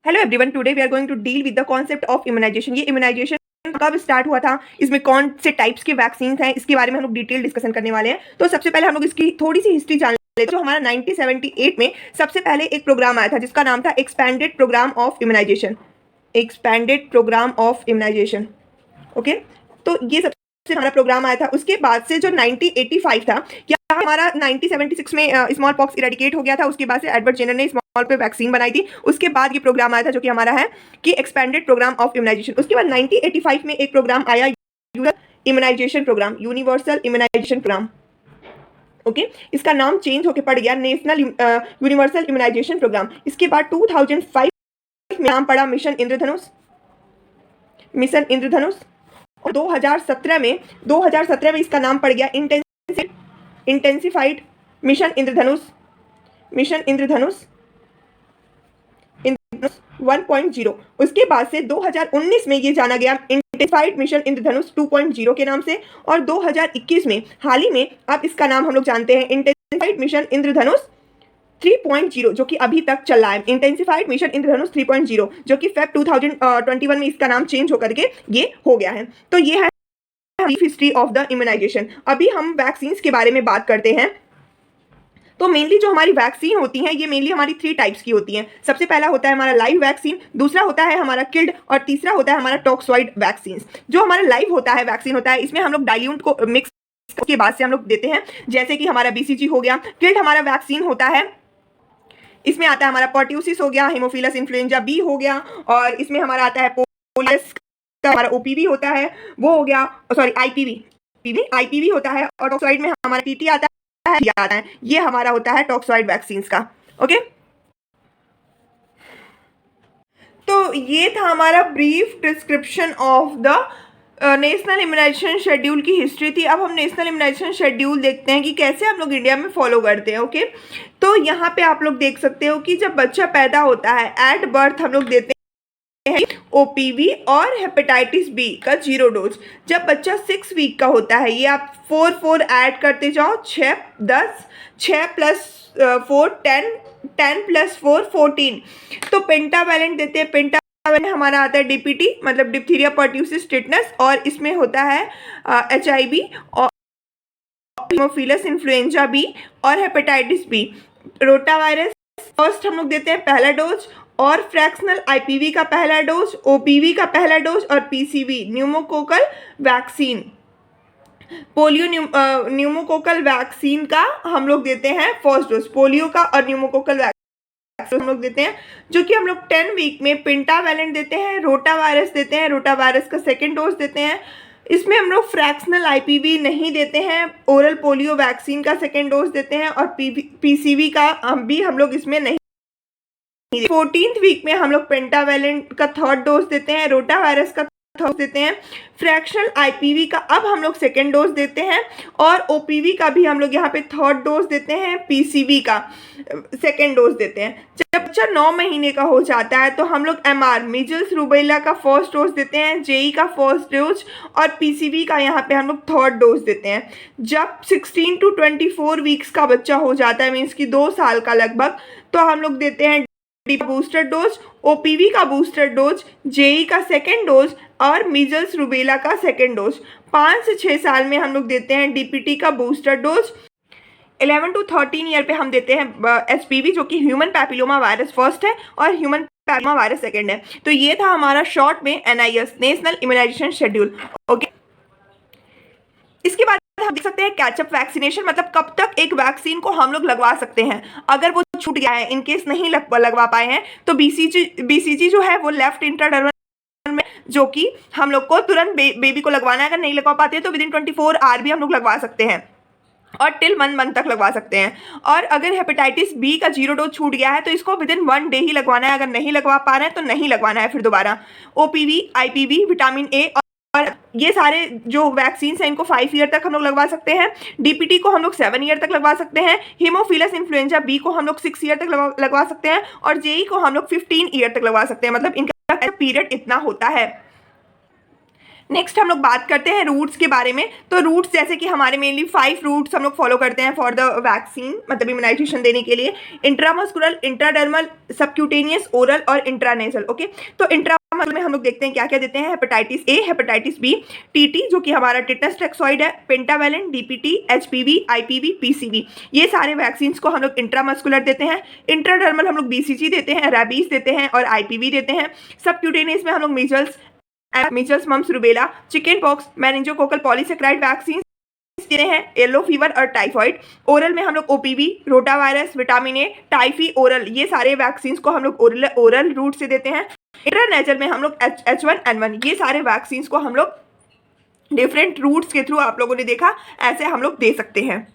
Hello everyone, today we are going to deal with the concept of immunization. ये immunization कब start हुआ था, इसमें कौन से टाइप्स के वैक्सीन हैं, इसके बारे में हम लोग डिटेल डिस्कशन करने वाले हैं। तो सबसे पहले हम लोग इसकी थोड़ी सी हिस्ट्री जान लेते हैं। जो हमारा 1978 में सबसे पहले एक प्रोग्राम आया था जिसका नाम था expanded programme of immunization. Expanded programme of immunization, okay. तो ये सबसे हमारा प्रोग्राम आया था। उसके बाद से जो 1985 था, क्या हमारा 1976 में स्मॉल पॉक्स इरेडिकेट हो गया था। उसके बाद से एडवर्ड जेनर ने स्मॉल पे वैक्सीन बनाई थी। उसके बाद ये प्रोग्राम आया था जो कि हमारा है कि एक्सपेंडेड प्रोग्राम ऑफ इम्यूनाइजेशन। उसके बाद 1985 में एक प्रोग्राम आया, immunization programme, universal immunization programme, okay. इसका नाम चेंज होकर पड़ गया नेशनल यूनिवर्सल इम्यूनाइजेशन प्रोग्राम। इसके बाद 2005 में नाम पड़ा मिशन इंद्रधनुष, मिशन इंद्रधनुष। और 2017 में इसका नाम पड़ गया इंटेंसिफाइड मिशन इंद्रधनुष, मिशन इंद्रधनुष 1.0। उसके बाद से 2019 में ये जाना गया इंटेंसिफाइड मिशन इंद्रधनुष 2.0 के नाम से। और 2021 में हाल ही में अब इसका नाम हम लोग जानते हैं इंटेंसिफाइड मिशन इंद्रधनुष 3.0, जो कि अभी तक चल रहा है। इंटेंसिफाइड मिशन इंद्रधनुष 3.0 जो कि फेब 2021 में इसका नाम चेंज होकर के ये हो गया है। तो ये है हिस्ट्री ऑफ द इम्यूनाइजेशन। अभी हम वैक्सीन के बारे में बात करते हैं। तो मेनली जो हमारी वैक्सीन होती हैं ये मेनली हमारी 3 टाइप्स की होती हैं। सबसे पहला होता है हमारा लाइव वैक्सीन, दूसरा होता है हमारा किल्ड, और तीसरा होता है हमारा टॉक्सॉइड वैक्सीन। जो हमारा लाइव होता है वैक्सीन होता है, इसमें हम लोग डाइल्यूट को मिक्स के बाद से हम लोग देते हैं, जैसे कि हमारा BCG हो गया। किल्ड हमारा वैक्सीन होता है, इसमें आता है हमारा पर्ट्यूसिस हो गया, हेमोफिलस इन्फ्लुएंजा बी हो गया, और इसमें हमारा आता है पोलियस का हमारा OPV होता है, वो हो गया, सॉरी IPV होता है। और टॉक्सॉइड में हमारा TT आता है, ये हमारा होता है टॉक्सॉइड वैक्सीन का, ओके। तो ये था हमारा brief description of the national immunization schedule की हिस्ट्री थी। अब हम नेशनल इम्यूनाइजेशन शेड्यूल देखते हैं कि कैसे हम लोग इंडिया में फॉलो करते हैं, ओके। तो यहाँ पे आप लोग देख सकते हो कि जब बच्चा पैदा होता है एट बर्थ हम लोग देते हैं OPV और हेपेटाइटिस B का 0 डोज। जब बच्चा 6 वीक का होता है, ये आप 4 ऐड करते जाओ, 6 10, 6 + 4 10, 10 + 4 14। तो पेंटावैलेंट देते हैं। पेंटावैलेंट हमारा आता है DPT मतलब डिप्थीरिया पर्ट्यूसिस टिटनस, और इसमें होता है HIV और हेमोफिलस इन्फ्लुएंजा B और हेपेटाइटिस B। रोटावायरस फर्स्ट हम लोग देते हैं पहला डोज, और फ्रैक्शनल IPV का पहला डोज, OPV का पहला डोज, और PCV pneumococcal vaccine, polio pneumococcal vaccine का हम लोग देते हैं फर्स्ट डोज। पोलियो का और न्यूमोकोकल वैक्सीन हम लोग देते हैं, जो कि हम लोग 10 वीक में। पेंटावैलेंट देते हैं, रोटावायरस देते हैं, रोटावायरस का सेकेंड डोज देते हैं। इसमें हम लोग फ्रैक्शनल IPV नहीं देते हैं, ओरल पोलियो वैक्सीन का सेकेंड डोज देते हैं, और PCV का हम लोग इसमें नहीं। 14th वीक में हम लोग पेंटावैलेंट का थर्ड डोज देते हैं, रोटावायरस का थर्ड देते हैं, फ्रैक्शनल IPV का अब हम लोग सेकेंड डोज देते हैं, और OPV का भी हम लोग यहाँ पे थर्ड डोज देते हैं, PCV का सेकेंड डोज देते हैं। जब बच्चा 9 महीने का हो जाता है तो हम लोग MR मीजल्स रूबेला का फर्स्ट डोज देते हैं, JE का फर्स्ट डोज, और PCV का यहाँ पे हम लोग थर्ड डोज देते हैं। जब 16 to 24 वीक्स का बच्चा हो जाता है, मीन्स कि 2 साल का लगभग, तो हम लोग देते हैं बूस्टर डोज, OPV का बूस्टर डोज, JE का सेकेंड डोज, और मीजल्स रूबेला का सेकेंड डोज। 5 से 6 साल में हम लोग देते हैं DPT का बूस्टर डोज। 11 to 13 ईयर पे हम देते हैं HPV, जो कि ह्यूमन पैपिलोमा वायरस फर्स्ट है और ह्यूमन पैपिलोमा वायरस सेकेंड है। तो ये था हमारा शॉर्ट में NIS national immunization schedule, okay. इसके बाद हम देख सकते हैं कैचअप वैक्सीनेशन, मतलब कब तक एक वैक्सीन को हम लोग लगवा सकते हैं। अगर वो छूट गया है, इनकेस नहीं लगवा पाए हैं, तो BCG जो है वो लेफ्ट इंट्राडर्मल में, जो कि हम लोग को तुरंत बेबी को लगवाना है। अगर नहीं लगवा पाते हैं तो विदिन 24 आवर भी हम लोग लगवा सकते हैं, और टिल 1 मंथ तक लगवा सकते हैं। और अगर हेपेटाइटिस B का 0 डोज छूट गया है तो इसको विदिन 1 डे ही लगवाना है। अगर नहीं लगवा पा रहे हैं तो नहीं लगवाना है फिर दोबारा। OPV, IPV, विटामिन A, और ये सारे जो वैक्सीन हैं इनको 5 ईयर तक हम लोग लगवा सकते हैं। DPT को हम लोग 7 ईयर तक लगवा सकते हैं। हीमोफिलस इन्फ्लुएंजा B को हम लोग 6 ईयर तक लगवा सकते हैं, और JE को हम लोग 15 ईयर तक लगवा सकते हैं। मतलब इनका पीरियड इतना होता है। नेक्स्ट हम लोग बात करते हैं रूट्स के बारे में। तो रूट्स जैसे कि हमारे मेनली 5 रूट्स हम लोग फॉलो करते हैं फॉर द वैक्सीन, मतलब इम्यूनाइजेशन देने के लिए। इंट्रामस्कुलर, इंट्राडर्मल, सबक्यूटेनियस, ओरल और इंट्रानेसल। ओके, तो इंट्रामस्कुलर में हम लोग देखते हैं क्या क्या देते हैं। Hepatitis A, hepatitis B, TT जो कि हमारा टिटनस टॉक्सॉइड है, pentavalent, DPT, HPV, IPV, PCV, ये सारे वैक्सीन को हम लोग इंट्रामस्कुलर देते हैं। इंट्राडर्मल हम लोग बीसीजी देते हैं, रेबीज देते हैं और आईपीवी देते हैं। सबक्यूटेनियस में हम लोग measles, mumps, rubella, chicken pox, meningococcal polysaccharide vaccine देते हैं, येलो फीवर और टाइफॉइड। ओरल में हम लोग OPV, rotavirus, vitamin A, typhi, oral, ये सारे वैक्सीन को हम लोग ओरल रूट से देते हैं। इंटरनेजल में हम लोग H1N1, ये सारे वैक्सीन को हम लोग डिफरेंट रूट्स के थ्रू, आप लोगों ने देखा, ऐसे हम लोग दे सकते हैं।